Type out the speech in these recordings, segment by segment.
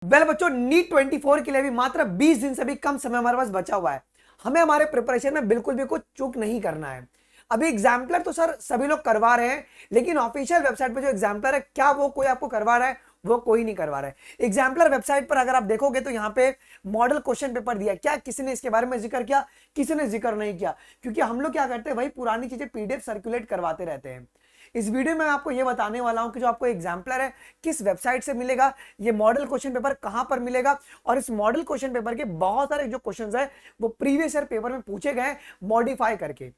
Well बच्चों, NEET 24 के लिए भी मात्र 20 दिन से भी कम समय हमारे पास बचा हुआ है। हमें हमारे प्रिपरेशन में बिल्कुल भी कुछ चूक नहीं करना है। अभी एग्जाम्पलर तो सर सभी लोग करवा रहे हैं, लेकिन ऑफिशियल वेबसाइट पे जो एग्जाम्पलर है, क्या वो कोई आपको करवा रहा है? वो कोई नहीं करवा रहा है। एग्जाम्पलर वेबसाइट पर अगर आप देखोगे तो यहाँ पे मॉडल क्वेश्चन पेपर दिया, क्या किसी ने इसके बारे में जिक्र किया? किसी ने जिक्र नहीं किया, क्योंकि हम लोग क्या करते हैं, वही पुरानी चीजें पीडीएफ सर्कुलेट करवाते रहते हैं। इस वीडियो में मैं आपको ये बताने वाला हूं कि जो आपको एग्जाम्पलर है किस वेबसाइट से मिलेगा, ये मॉडल क्वेश्चन पेपर कहां पर मिलेगा, और इस मॉडल क्वेश्चन पेपर के बहुत सारे जो क्वेश्चंस है वो प्रीवियस ईयर पेपर में पूछे गए मॉडिफाई करके।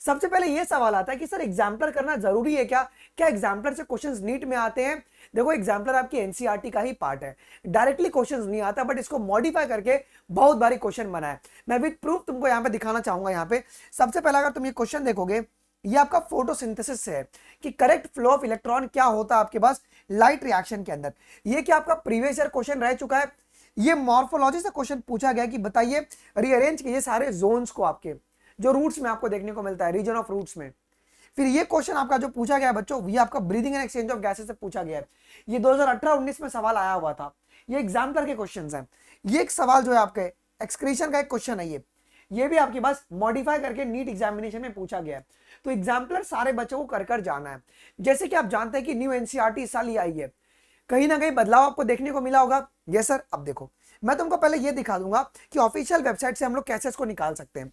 सबसे पहले ये सवाल आता है कि सर एग्जाम्पलर करना जरूरी है क्या? क्या एग्जाम्पलर से क्वेश्चंस नीट में आते हैं? देखो, एग्जाम्पलर आपकी एनसीईआरटी का ही पार्ट है, डायरेक्टली क्वेश्चंस नहीं आता, बट इसको मॉडिफाई करके बहुत बारी क्वेश्चन बना है। मैं विद प्रूफ तुमको यहाँ पे दिखाना चाहूंगा। यहाँ पे सबसे पहला अगर तुम ये क्वेश्चन देखोगे, ये आपका फोटोसिंथेसिस से है कि करेक्ट फ्लो ऑफ इलेक्ट्रॉन क्या होता है आपके पास लाइट रिएक्शन के अंदर। ये क्या आपका प्रीवियस ईयर क्वेश्चन रह चुका है। ये मॉर्फोलॉजी से क्वेश्चन पूछा गया कि बताइए, रीअरेंज कीजिए सारे जोन्स को आपके जो रूट्स में आपको देखने को मिलता है, रीजन ऑफ रूट्स में। फिर ये क्वेश्चन आपका जो पूछा गया है बच्चों, ये आपका breathing and exchange of gases से पूछा गया है। ये 2018-19 में सवाल आया हुआ था। ये एग्जाम्पलर के क्वेश्चंस हैं। ये एक सवाल जो है आपके एक्सक्रीशन का एक क्वेश्चन है, ये भी आपके पास मॉडिफाई करके नीट एग्जामिनेशन में पूछा गया है। तो एग्जाम्पलर सारे बच्चों को कर कर जाना है। जैसे कि आप जानते हैं कि न्यू एनसीईआरटी इस साल ही आई है, कहीं ना कहीं बदलाव आपको देखने को मिला होगा। Yes sir. अब देखो, मैं तुमको पहले ये दिखा दूंगा कि ऑफिशियल वेबसाइट से हम लोग कैसे इसको निकाल सकते हैं।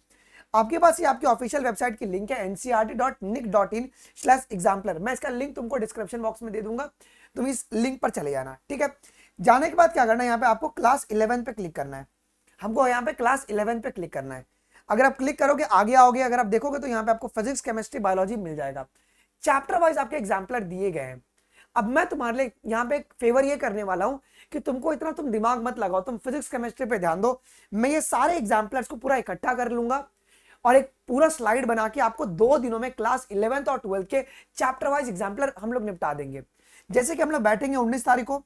आपके पास ये आपकी ऑफिशियल वेबसाइट की लिंक है ncrt.nic.in/exampler। मैं इसका लिंक तुमको डिस्क्रिप्शन बॉक्स में दे दूंगा, तुम इस लिंक पर चले जाना, ठीक है। जाने के बाद क्या करना है, यहाँ पे आपको क्लास 11 पे क्लिक करना है। हमको यहाँ पे क्लास 11 पे क्लिक करना है। अगर आप क्लिक करोगे आगे आओगे, अगर आप देखोगे तो यहाँ पे आपको फिजिक्स, केमिस्ट्री, बायोलॉजी मिल जाएगा। चैप्टर वाइज आपके एग्जाम्पलर दिए गए हैं। अब मैं तुम्हारे लिए यहाँ पे एक फेवर ये करने वाला हूँ कि तुमको इतना तुम दिमाग मत लगाओ, तुम फिजिक्स केमिस्ट्री पे ध्यान दो। मैं ये सारे एग्जाम्पलर्स को पूरा इकट्ठा कर लूंगा और एक पूरा स्लाइड बना के आपको 2 दिनों में क्लास 11th और 12th के चैप्टर वाइज एग्जाम्पलर हम लोग निपटा देंगे। जैसे कि हम लोग बैठेंगे 19 तारीख को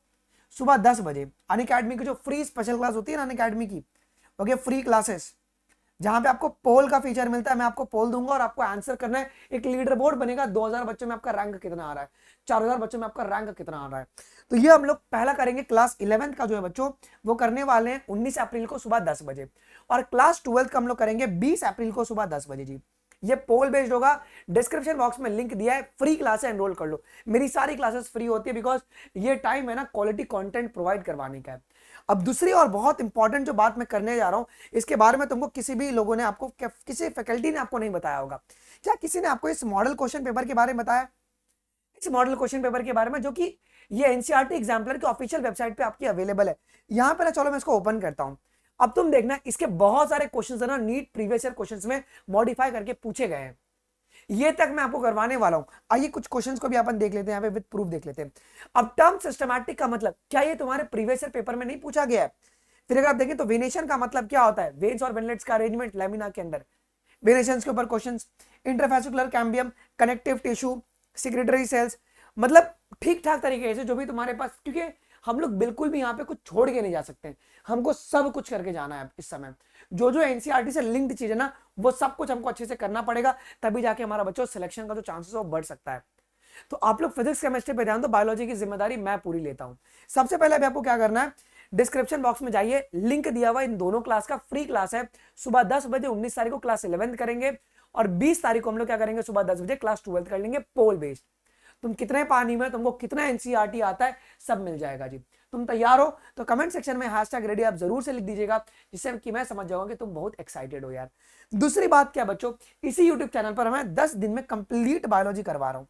सुबह 10 बजे अनअकैडमी की जो फ्री स्पेशल क्लास होती है ना अनअकैडमी की, ओके, फ्री क्लासेस, जहां पे आपको पोल का फीचर मिलता है। मैं आपको पोल दूंगा और आपको आंसर करना है। एक लीडर बोर्ड बनेगा, 2000 बच्चों में आपका रैंक कितना आ रहा है, 4000 बच्चों में आपका रैंक कितना आ रहा है। तो ये हम लोग पहला करेंगे। क्लास 11th का जो है बच्चों वो करने वाले हैं 19 अप्रैल को सुबह 10 बजे, और क्लास 12th का हम लोग करेंगे 20 अप्रैल को सुबह 10 बजे जी। ये पोल बेस्ड होगा। डिस्क्रिप्शन बॉक्स में लिंक दिया है, फ्री क्लास है, एनरोल कर लो। मेरी सारी क्लासेस फ्री होती है, बिकॉज ये टाइम है ना क्वालिटी कंटेंट प्रोवाइड करवाने का है। अब दूसरी और बहुत इंपॉर्टेंट जो बात मैं करने जा रहा हूं, इसके बारे में तुमको किसी भी लोगों ने आपको, किसी फैकल्टी ने आपको नहीं बताया होगा। क्या किसी ने आपको इस मॉडल क्वेश्चन पेपर के बारे में बताया? इस मॉडल क्वेश्चन पेपर के बारे में, जो कि ये एनसीईआरटी एग्जाम्पलर की ऑफिशियल वेबसाइट पे आपकी अवेलेबल है। यहां पे ना, चलो मैं इसको ओपन करता हूं। अब तुम देखना, इसके बहुत सारे क्वेश्चंस है ना नीट प्रीवियस ईयर क्वेश्चंस में मॉडिफाई करके पूछे गए हैं। ये तक मैं आपको करवाने वाला हूं। आइए कुछ क्वेश्चंस को भी अपन देख लेते हैं, यहाँ पे विद प्रूफ देख लेते हैं। अब टर्म सिस्टमैटिक का मतलब क्या, ये तुम्हारे प्रीवियस ईयर पेपर में नहीं पूछा गया है? फिर अगर आप देखें तो वेनेशन का मतलब क्या होता है, वेन्स और वेनलेट्स का अरेंजमेंट लैमिना के अंदर, वेनेशन के ऊपर questions. Interfascicular cambium, connective tissue, secretory cells, मतलब ठीक ठाक तरीके से जो भी तुम्हारे पास, क्योंकि हम लोग बिल्कुल भी यहाँ पे कुछ छोड़ के नहीं जा सकते, हमको सब कुछ करके जाना है इस समय। जो जो एनसीईआरटी से लिंक्ड चीज है ना, वो सब कुछ हमको अच्छे से करना पड़ेगा, तभी जाके हमारा बच्चों सिलेक्शन का जो चांसेस है वो बढ़ सकता है। तो आप लोग फिजिक्स केमिस्ट्री पे ध्यान दो, बायोलॉजी की जिम्मेदारी मैं पूरी लेता हूं। सबसे पहले अभी आपको क्या करना है, डिस्क्रिप्शन बॉक्स में जाइए, लिंक दिया हुआ इन दोनों क्लास का, फ्री क्लास है। सुबह 10 बजे 19 तारीख को क्लास 11th करेंगे, और 20 तारीख को हम लोग क्या करेंगे, सुबह 10 बजे क्लास 12th कर लेंगे पोल बेस्ड। तुम कितने पानी में, तुमको कितना एनसीईआरटी आता है, सब मिल जाएगा जी। तुम तैयार हो तो कमेंट सेक्शन में #रेडी आप जरूर से लिख दीजिएगा, जिससे कि मैं समझ जाऊंगा कि तुम बहुत एक्साइटेड हो यार। दूसरी बात क्या बच्चों, इसी यूट्यूब चैनल पर मैं 10 दिन में कंप्लीट बायोलॉजी करवा रहा हूं।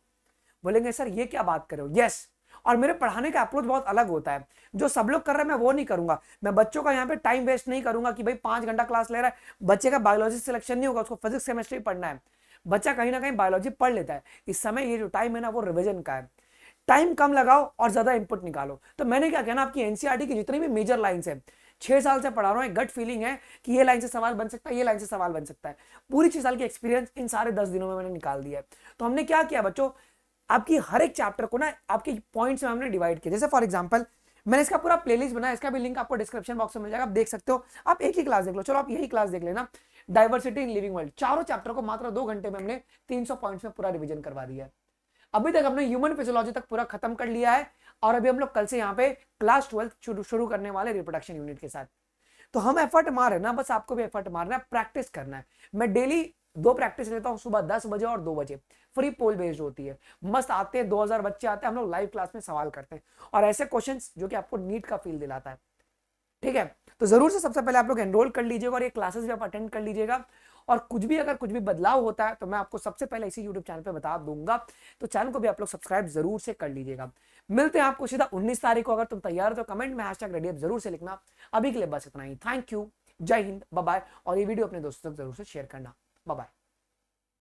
बोलेंगे सर ये क्या बात कर रहे हो? यस, और मेरे पढ़ाने का अप्रोच बहुत अलग होता है। जो सब लोग कर रहे हैं मैं वो नहीं करूंगा। मैं बच्चों का यहाँ पे टाइम वेस्ट नहीं करूंगा कि भाई 5 घंटा क्लास ले रहा है, बच्चे का बायोलॉजी सिलेक्शन नहीं होगा, उसको फिजिक्स केमिस्ट्री पढ़ना है। बच्चा कहीं ना कहीं बायोलॉजी पढ़ लेता है। इस समय ये जो टाइम है ना वो रिविजन का है। टाइम कम लगाओ और ज्यादा इंपुट निकालो। तो मैंने क्या कहना, आपकी एनसीईआरटी की जितनी भी मेजर लाइंस है, 6 साल से पढ़ा रहा हूं, एक गट फीलिंग है कि ये लाइन से सवाल बन सकता है, ये लाइन से सवाल बन सकता है। पूरी 6 साल की एक्सपीरियंस इन सारे 10 दिनों में मैंने निकाल दिया है। तो हमने क्या किया बच्चों, आपकी हर एक चैप्टर को ना आपके पॉइंट्स में हमने डिवाइड किया। जैसे फॉर एग्जांपल मैंने इसका पूरा प्लेलिस्ट बनाया, इसका भी लिंक आपको डिस्क्रिप्शन बॉक्स में मिल जाएगा, आप देख सकते हो। आप एक ही क्लास देख लो, चलो आप यही क्लास देख लेना, डाइवर्सिटी इन लिविंग वर्ल्ड। चारों चैप्टर को मात्र 2 घंटे में हमने 300 पॉइंट्स में पूरा रिवीजन करवा दिया है। अभी तक हमने ह्यूमन फिजियोलॉजी तक पूरा खत्म कर लिया है। और अभी हम लोग कल से यहाँ पे क्लास 12 शुरू करने वाले रिप्रोडक्शन यूनिट के साथ। तो हम एफर्ट मार रहे हैं ना, बस आपको भी एफर्ट मारना है, प्रैक्टिस करना है। मैं डेली 2 प्रैक्टिस लेता हूँ, सुबह 10 बजे और 2 बजे, फ्री पोल बेस्ड होती है। मस्त आते हैं, 2000 बच्चे आते हैं, हम लोग लाइव क्लास में सवाल करते हैं और ऐसे क्वेश्चंस जो कि आपको नीट का फील दिलाता है। ठीक है, तो जरूर से सबसे पहले आप लोग एनरोल कर लीजिएगा और ये क्लासेस भी आप अटेंड कर लीजिएगा। और कुछ भी अगर कुछ भी बदलाव होता है तो मैं आपको सबसे पहले इसी यूट्यूब चैनल पे बता दूंगा, तो चैनल को भी आप लोग सब्सक्राइब जरूर से कर लीजिएगा। मिलते हैं आपको सीधा 19 तारीख को। अगर तुम तैयार हो तो कमेंट में #readyup जरूर से लिखना। अभी के लिए बस इतना ही। थैंक यू, जय हिंद, बाय बाय। और ये वीडियो अपने दोस्तों तक जरूर से शेयर करना। Bye bye.